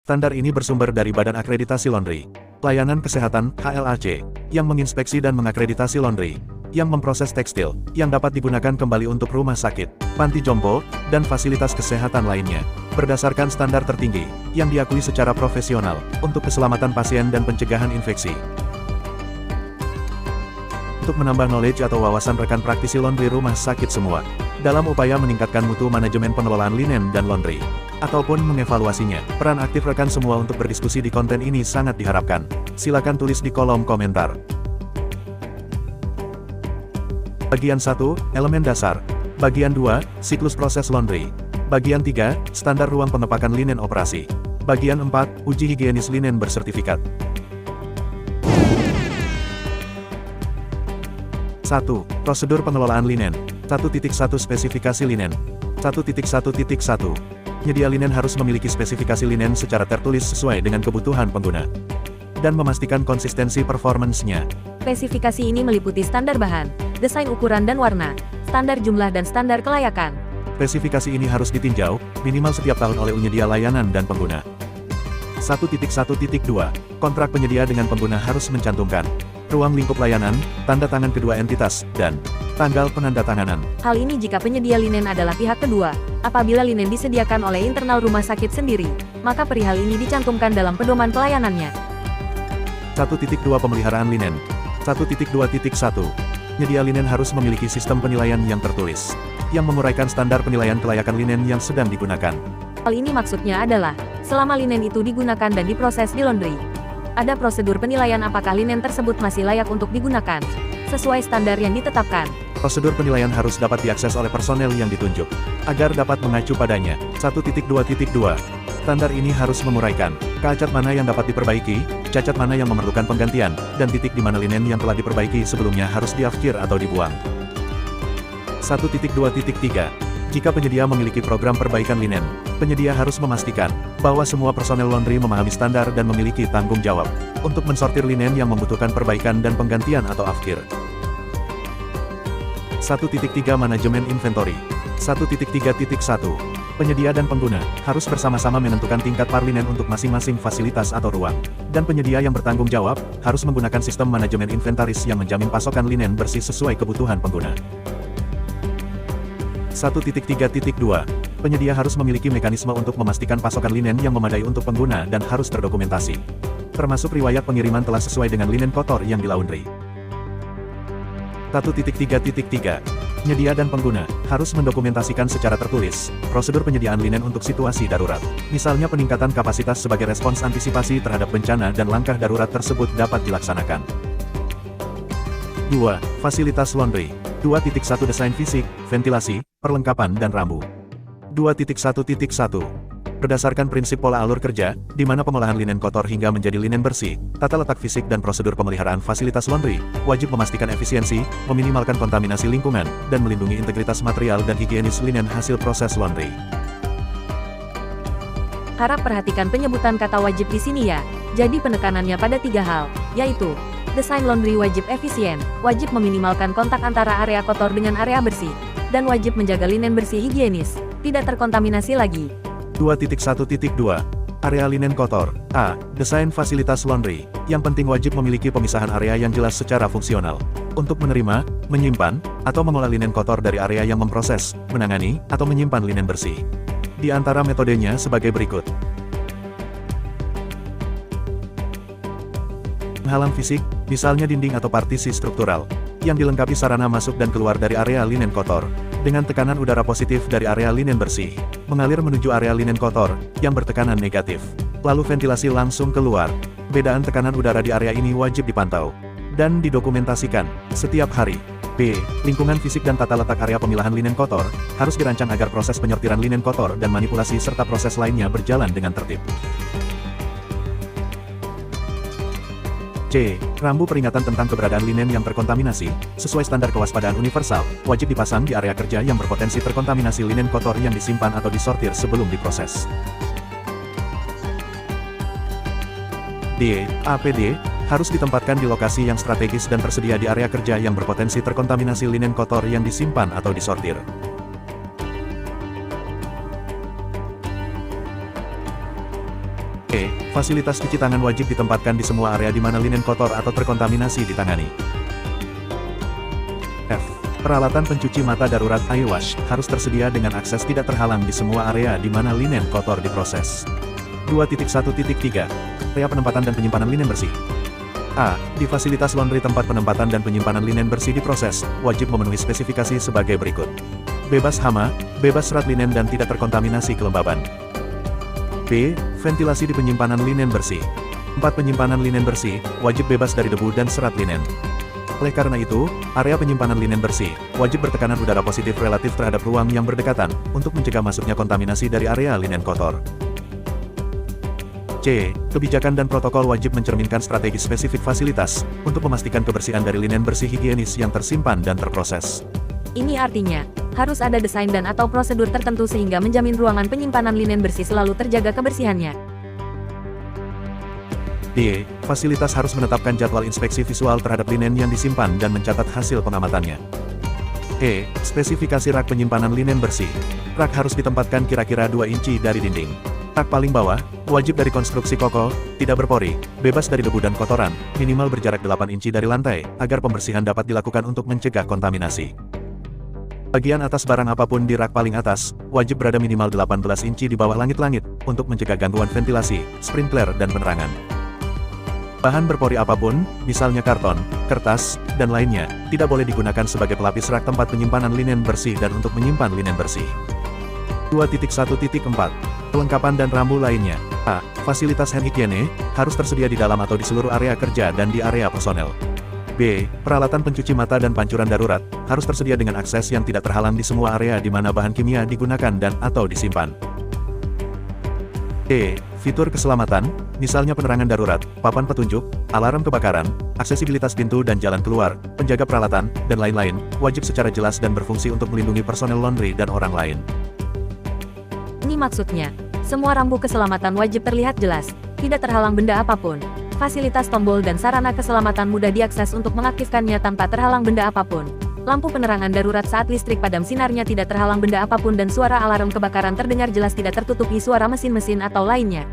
Standar ini bersumber dari Badan Akreditasi Laundry, Pelayanan Kesehatan (HLAC), yang menginspeksi dan mengakreditasi laundry, yang memproses tekstil, yang dapat digunakan kembali untuk rumah sakit, panti jompo, dan fasilitas kesehatan lainnya, berdasarkan standar tertinggi, yang diakui secara profesional, untuk keselamatan pasien dan pencegahan infeksi. Untuk menambah knowledge atau wawasan rekan praktisi laundry rumah sakit semua, dalam upaya meningkatkan mutu manajemen pengelolaan linen dan laundry, ataupun mengevaluasinya, peran aktif rekan semua untuk berdiskusi di konten ini sangat diharapkan. Silakan tulis di kolom komentar. Bagian 1, Elemen Dasar. Bagian 2, Siklus Proses Laundry. Bagian 3, Standar Ruang Pengepakan Linen Operasi. Bagian 4, Uji Higienis Linen Bersertifikat. 1. Prosedur pengelolaan linen. 1.1 Spesifikasi linen. 1.1.1 Penyedia linen harus memiliki spesifikasi linen secara tertulis sesuai dengan kebutuhan pengguna, dan memastikan konsistensi performance-nya. Spesifikasi ini meliputi standar bahan, desain ukuran dan warna, standar jumlah dan standar kelayakan. Spesifikasi ini harus ditinjau, minimal setiap tahun oleh penyedia layanan dan pengguna. 1.1.2 Kontrak penyedia dengan pengguna harus mencantumkan ruang lingkup layanan, tanda tangan kedua entitas, dan tanggal penandatanganan. Hal ini jika penyedia linen adalah pihak kedua. Apabila linen disediakan oleh internal rumah sakit sendiri, maka perihal ini dicantumkan dalam pedoman pelayanannya. 1.2 Pemeliharaan linen. 1.2.1 Penyedia linen harus memiliki sistem penilaian yang tertulis, yang menguraikan standar penilaian kelayakan linen yang sedang digunakan. Hal ini maksudnya adalah, selama linen itu digunakan dan diproses di laundry, ada prosedur penilaian apakah linen tersebut masih layak untuk digunakan, sesuai standar yang ditetapkan. Prosedur penilaian harus dapat diakses oleh personel yang ditunjuk, agar dapat mengacu padanya. 1.2.2 Standar ini harus menguraikan, cacat mana yang dapat diperbaiki, cacat mana yang memerlukan penggantian, dan titik di mana linen yang telah diperbaiki sebelumnya harus diafkir atau dibuang. 1.2.3 Jika penyedia memiliki program perbaikan linen, penyedia harus memastikan bahwa semua personel laundry memahami standar dan memiliki tanggung jawab untuk mensortir linen yang membutuhkan perbaikan dan penggantian atau afkir. 1.3 Manajemen Inventory. 1.3.1 Penyedia dan pengguna harus bersama-sama menentukan tingkat par linen untuk masing-masing fasilitas atau ruang, dan penyedia yang bertanggung jawab harus menggunakan sistem manajemen inventaris yang menjamin pasokan linen bersih sesuai kebutuhan pengguna. 1.3.2 Penyedia harus memiliki mekanisme untuk memastikan pasokan linen yang memadai untuk pengguna dan harus terdokumentasi, termasuk riwayat pengiriman telah sesuai dengan linen kotor yang dilaundry. 1.3.3 Penyedia dan pengguna harus mendokumentasikan secara tertulis prosedur penyediaan linen untuk situasi darurat, misalnya peningkatan kapasitas sebagai respons antisipasi terhadap bencana dan langkah darurat tersebut dapat dilaksanakan. 2. Fasilitas laundry. 2.1 Desain fisik, ventilasi, perlengkapan dan rambu. 2.1.1 Berdasarkan prinsip pola alur kerja, di mana pengolahan linen kotor hingga menjadi linen bersih, tata letak fisik dan prosedur pemeliharaan fasilitas laundry, wajib memastikan efisiensi, meminimalkan kontaminasi lingkungan, dan melindungi integritas material dan higienis linen hasil proses laundry. Harap perhatikan penyebutan kata wajib di sini ya. Jadi penekanannya pada 3 hal, yaitu desain laundry wajib efisien, wajib meminimalkan kontak antara area kotor dengan area bersih, dan wajib menjaga linen bersih higienis, tidak terkontaminasi lagi. 2.1.2 Area linen kotor. A. Desain fasilitas laundry. Yang penting wajib memiliki pemisahan area yang jelas secara fungsional, untuk menerima, menyimpan, atau mengolah linen kotor dari area yang memproses, menangani, atau menyimpan linen bersih. Di antara metodenya sebagai berikut. Penghalang fisik, misalnya dinding atau partisi struktural, yang dilengkapi sarana masuk dan keluar dari area linen kotor, dengan tekanan udara positif dari area linen bersih, mengalir menuju area linen kotor, yang bertekanan negatif. Lalu ventilasi langsung keluar. Bedaan tekanan udara di area ini wajib dipantau, dan didokumentasikan, setiap hari. B. Lingkungan fisik dan tata letak area pemilahan linen kotor, harus dirancang agar proses penyortiran linen kotor dan manipulasi serta proses lainnya berjalan dengan tertib. C. Rambu peringatan tentang keberadaan linen yang terkontaminasi, sesuai standar kewaspadaan universal, wajib dipasang di area kerja yang berpotensi terkontaminasi linen kotor yang disimpan atau disortir sebelum diproses. D. APD, harus ditempatkan di lokasi yang strategis dan tersedia di area kerja yang berpotensi terkontaminasi linen kotor yang disimpan atau disortir. E. Fasilitas cuci tangan wajib ditempatkan di semua area di mana linen kotor atau terkontaminasi ditangani. F. Peralatan pencuci mata darurat eye wash harus tersedia dengan akses tidak terhalang di semua area di mana linen kotor diproses. 2.1.3 Area penempatan dan penyimpanan linen bersih. A. Di fasilitas laundry tempat penempatan dan penyimpanan linen bersih diproses, wajib memenuhi spesifikasi sebagai berikut. Bebas hama, bebas serat linen dan tidak terkontaminasi kelembaban. B. Ventilasi di penyimpanan linen bersih. Tempat penyimpanan linen bersih, wajib bebas dari debu dan serat linen. Oleh karena itu, area penyimpanan linen bersih, wajib bertekanan udara positif relatif terhadap ruang yang berdekatan, untuk mencegah masuknya kontaminasi dari area linen kotor. C. Kebijakan dan protokol wajib mencerminkan strategi spesifik fasilitas, untuk memastikan kebersihan dari linen bersih higienis yang tersimpan dan terproses. Ini artinya, harus ada desain dan atau prosedur tertentu sehingga menjamin ruangan penyimpanan linen bersih selalu terjaga kebersihannya. D. Fasilitas harus menetapkan jadwal inspeksi visual terhadap linen yang disimpan dan mencatat hasil pengamatannya. E. Spesifikasi rak penyimpanan linen bersih. Rak harus ditempatkan kira-kira 2 inci dari dinding. Rak paling bawah, wajib dari konstruksi kokoh, tidak berpori, bebas dari debu dan kotoran, minimal berjarak 8 inci dari lantai, agar pembersihan dapat dilakukan untuk mencegah kontaminasi. Bagian atas barang apapun di rak paling atas, wajib berada minimal 18 inci di bawah langit-langit, untuk mencegah gangguan ventilasi, sprinkler dan penerangan. Bahan berpori apapun, misalnya karton, kertas, dan lainnya, tidak boleh digunakan sebagai pelapis rak tempat penyimpanan linen bersih dan untuk menyimpan linen bersih. 2.1.4 Kelengkapan dan rambu lainnya. A. Fasilitas hand hygiene, harus tersedia di dalam atau di seluruh area kerja dan di area personel. B. Peralatan pencuci mata dan pancuran darurat, harus tersedia dengan akses yang tidak terhalang di semua area di mana bahan kimia digunakan dan atau disimpan. E. Fitur keselamatan, misalnya penerangan darurat, papan petunjuk, alarm kebakaran, aksesibilitas pintu dan jalan keluar, penjaga peralatan, dan lain-lain, wajib secara jelas dan berfungsi untuk melindungi personel laundry dan orang lain. Ini maksudnya, semua rambu keselamatan wajib terlihat jelas, tidak terhalang benda apapun. Fasilitas tombol dan sarana keselamatan mudah diakses untuk mengaktifkannya tanpa terhalang benda apapun. Lampu penerangan darurat saat listrik padam sinarnya tidak terhalang benda apapun dan suara alarm kebakaran terdengar jelas tidak tertutupi suara mesin-mesin atau lainnya.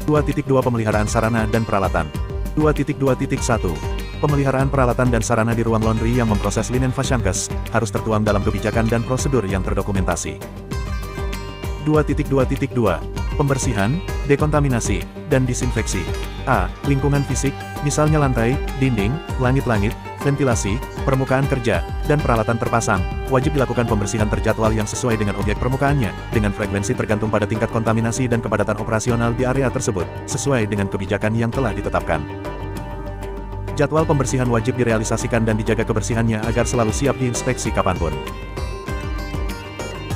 2.2 Pemeliharaan sarana dan peralatan. 2.2.1 Pemeliharaan peralatan dan sarana di ruang laundry yang memproses linen Fashionkes, harus tertuang dalam kebijakan dan prosedur yang terdokumentasi. 2.2.2 Pembersihan, dekontaminasi, dan disinfeksi. A. Lingkungan fisik, misalnya lantai, dinding, langit-langit, ventilasi, permukaan kerja, dan peralatan terpasang, wajib dilakukan pembersihan terjadwal yang sesuai dengan objek permukaannya, dengan frekuensi tergantung pada tingkat kontaminasi dan kepadatan operasional di area tersebut, sesuai dengan kebijakan yang telah ditetapkan. Jadwal pembersihan wajib direalisasikan dan dijaga kebersihannya agar selalu siap diinspeksi kapanpun.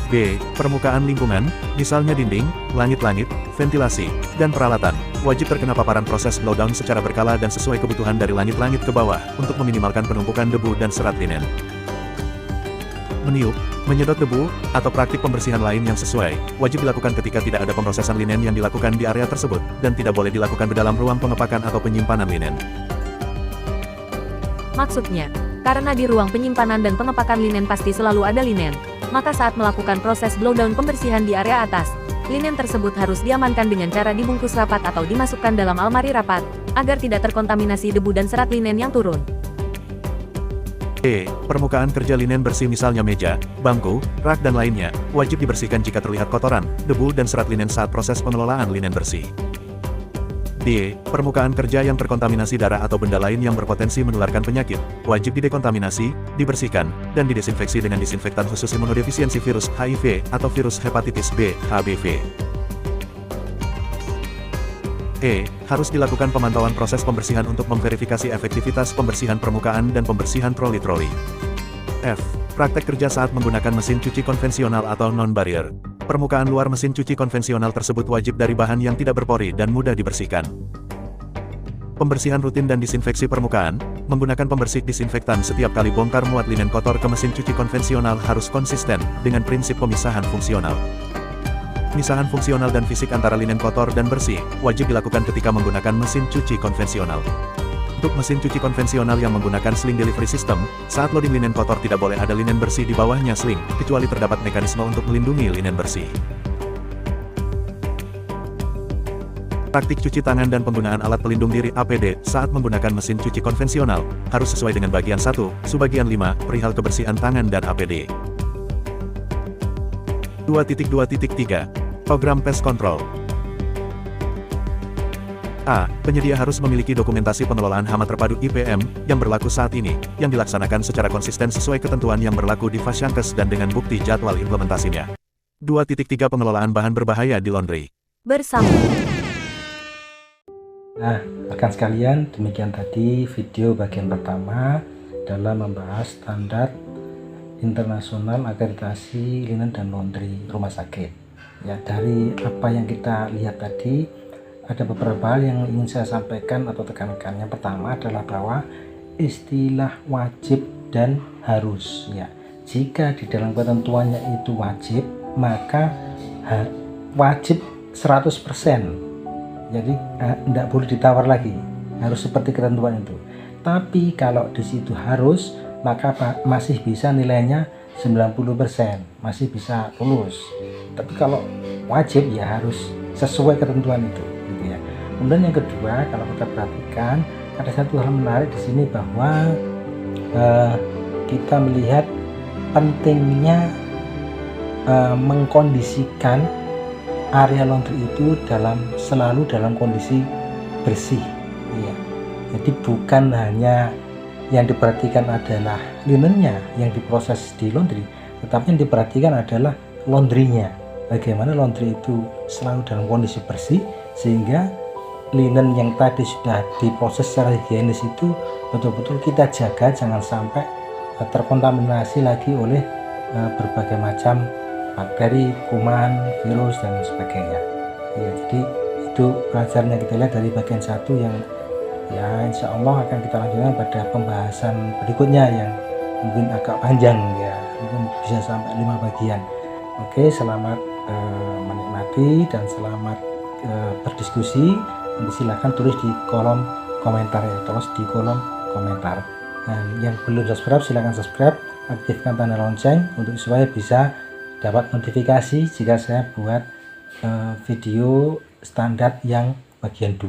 B. Permukaan lingkungan, misalnya dinding, langit-langit, ventilasi, dan peralatan, wajib terkena paparan proses blowdown secara berkala dan sesuai kebutuhan dari langit-langit ke bawah, untuk meminimalkan penumpukan debu dan serat linen. Meniup, menyedot debu, atau praktik pembersihan lain yang sesuai, wajib dilakukan ketika tidak ada pemrosesan linen yang dilakukan di area tersebut, dan tidak boleh dilakukan di dalam ruang pengepakan atau penyimpanan linen. Maksudnya, karena di ruang penyimpanan dan pengepakan linen pasti selalu ada linen, maka saat melakukan proses blowdown pembersihan di area atas, linen tersebut harus diamankan dengan cara dibungkus rapat atau dimasukkan dalam almari rapat, agar tidak terkontaminasi debu dan serat linen yang turun. E. Permukaan kerja linen bersih misalnya meja, bangku, rak dan lainnya, wajib dibersihkan jika terlihat kotoran, debu dan serat linen saat proses pengelolaan linen bersih. D. Permukaan kerja yang terkontaminasi darah atau benda lain yang berpotensi menularkan penyakit, wajib didekontaminasi, dibersihkan, dan didesinfeksi dengan disinfektan khusus imunodefisiensi virus HIV atau virus hepatitis B, HBV. E. Harus dilakukan pemantauan proses pembersihan untuk memverifikasi efektivitas pembersihan permukaan dan pembersihan troli-troli. F. Praktek kerja saat menggunakan mesin cuci konvensional atau non-barrier. Permukaan luar mesin cuci konvensional tersebut wajib dari bahan yang tidak berpori dan mudah dibersihkan. Pembersihan rutin dan disinfeksi permukaan, menggunakan pembersih disinfektan setiap kali bongkar muat linen kotor ke mesin cuci konvensional harus konsisten dengan prinsip pemisahan fungsional. Pemisahan fungsional dan fisik antara linen kotor dan bersih, wajib dilakukan ketika menggunakan mesin cuci konvensional. Untuk mesin cuci konvensional yang menggunakan sling delivery system, saat loading linen kotor tidak boleh ada linen bersih di bawahnya sling, kecuali terdapat mekanisme untuk melindungi linen bersih. Taktik cuci tangan dan penggunaan alat pelindung diri APD saat menggunakan mesin cuci konvensional harus sesuai dengan bagian 1, subbagian 5, perihal kebersihan tangan dan APD. 2.2.3 Program Pest Control. A. Penyedia harus memiliki dokumentasi pengelolaan hama terpadu IPM yang berlaku saat ini, yang dilaksanakan secara konsisten sesuai ketentuan yang berlaku di Fasyankes dan dengan bukti jadwal implementasinya. 2.3 Pengelolaan bahan berbahaya di laundry. Bersambung. Nah, rekan sekalian, demikian tadi video bagian pertama dalam membahas standar internasional akreditasi linen dan laundry rumah sakit. Ya, dari apa yang kita lihat tadi, ada beberapa hal yang ingin saya sampaikan atau tekankan. Yang pertama adalah bahwa istilah wajib dan harus, ya, jika di dalam ketentuannya itu wajib, maka wajib 100%. Jadi tidak boleh ditawar lagi, harus seperti ketentuan itu. Tapi kalau di situ harus, maka masih bisa nilainya 90%, masih bisa lulus. Tapi kalau wajib, ya harus sesuai ketentuan itu, gitu ya. Kemudian yang kedua, kalau kita perhatikan ada satu hal menarik di sini bahwa kita melihat pentingnya mengkondisikan area laundry itu selalu dalam kondisi bersih, ya. Jadi bukan hanya yang diperhatikan adalah linennya yang diproses di laundry, tetapi yang diperhatikan adalah laundrynya. Bagaimana laundry itu selalu dalam kondisi bersih, sehingga linen yang tadi sudah diproses secara higienis itu betul-betul kita jaga, jangan sampai terkontaminasi lagi oleh berbagai macam bakteri, kuman, virus, dan sebagainya. Ya, jadi itu pelajaran yang kita lihat dari bagian 1 yang ya insya Allah akan kita lanjutkan pada pembahasan berikutnya yang mungkin agak panjang, ya, mungkin bisa sampai 5 bagian. Oke, selamat menikmati dan selamat berdiskusi. Nanti silahkan tulis di kolom komentar, ya, tulis di kolom komentar. Dan yang belum subscribe silahkan subscribe, aktifkan tanda lonceng untuk supaya bisa dapat notifikasi jika saya buat video standar yang bagian 2.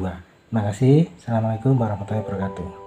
Terima kasih. Assalamualaikum warahmatullahi wabarakatuh.